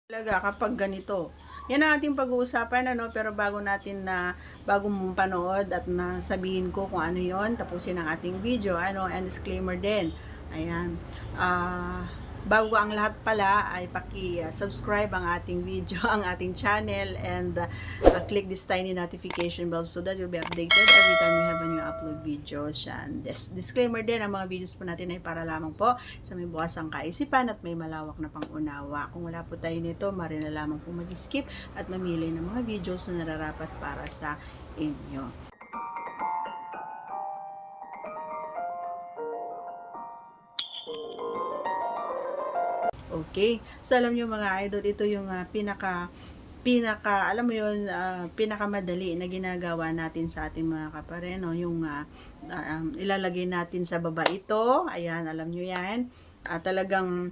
Talaga kapag ganito. Yan ang ating pag-uusapan, ano, pero bago mong panood at sabihin ko kung ano yon, tapusin ang ating video, ano, and disclaimer din. Ayan. Bago ang lahat pala ay paki-subscribe ang ating video, ang ating channel, and click this tiny notification bell so that you'll be updated every time we have a new upload videos. Yan. Disclaimer din, ang mga videos po natin ay para lamang po sa may bukas ang kaisipan at may malawak na pangunawa. Kung wala po tayo nito, mari na lamang po mag-skip at mamili ng mga videos na nararapat para sa inyo. Okay. So, alam nyo mga idol, ito yung alam mo yun, pinakamadali na ginagawa natin sa ating mga kapareno, yung ilalagay natin sa baba ito. Ayan, alam nyo yan. Talagang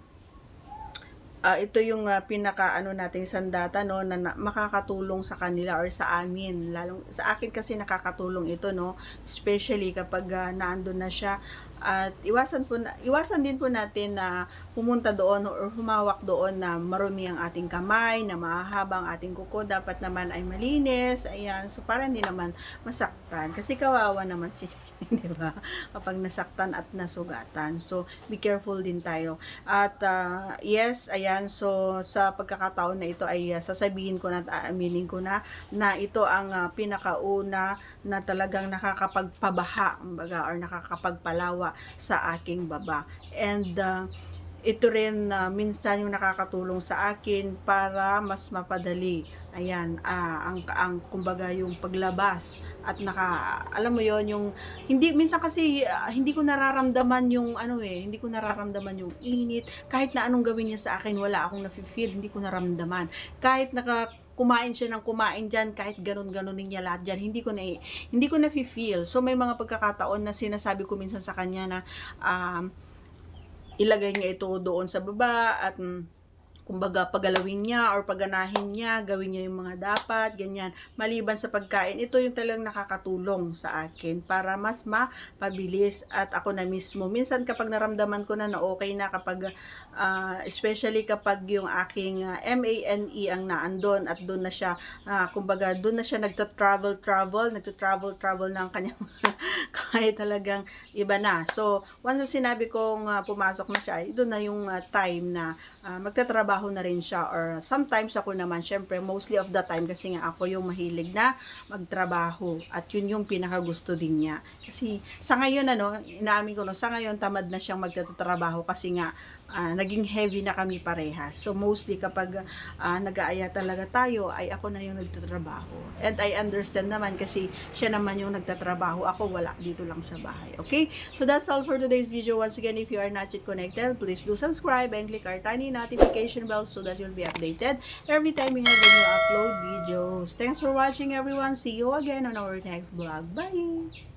ito yung nating sandata, no, na makakatulong sa kanila or sa amin. Lalong sa akin kasi nakakatulong ito, no, especially kapag naandun na siya. At iwasan din po natin na pumunta doon or humawak doon na marumi ang ating kamay, na mahahaba ang ating kuko. Dapat naman ay malinis. Ayan, so para hindi naman masaktan. Kasi kawawa naman sila, di ba? Kapag nasaktan at nasugatan. So, be careful din tayo. At yes, ayan, so sa pagkakataon na ito ay sasabihin ko na at aaminin ko na ito ang pinakauna na talagang nakakapagpabaha, or nakakapagpalawa sa aking baba. And ito rin minsan yung nakakatulong sa akin para mas mapadali, ayan, kumbaga yung paglabas at alam mo yon, yung hindi minsan kasi hindi ko nararamdaman yung hindi ko nararamdaman yung init. Kahit na anong gawin niya sa akin, wala akong nafe-feel, hindi ko naramdaman. Kahit kumain siya ng kumain dyan, kahit ganun-ganunin niya lahat dyan, hindi ko na-feel. So, may mga pagkakataon na sinasabi ko minsan sa kanya na ilagay niya ito doon sa baba at kumbaga pagalawin niya or paganahin niya, gawin niya yung mga dapat, ganyan. Maliban sa pagkain, ito yung talagang nakakatulong sa akin para mas mapabilis at ako na mismo. Minsan kapag naramdaman ko na okay na, kapag especially kapag yung aking MANE ang naandon at doon na siya, kumbaga doon na siya nagta-travel ng kanyang kahit talagang iba na. So, once na sinabi kong pumasok na siya, doon na yung time na magtatrabaho na rin siya, or sometimes ako naman, syempre mostly of the time kasi nga ako yung mahilig na magtrabaho at yun yung pinakagusto din niya. Kasi sa ngayon inaamin ko sa ngayon tamad na siyang magtatrabaho kasi nga naging heavy na kami parehas. So mostly kapag nag-aaya talaga tayo ay ako na yung nagtatrabaho. And I understand naman kasi siya naman yung nagtatrabaho, ako wala, dito lang sa bahay. Okay? So that's all for today's video. Once again, if you are not yet connected, please do subscribe and click our tiny notification bell so that you'll be updated every time we have a new upload videos. Thanks for watching, everyone. See you again on our next vlog. Bye!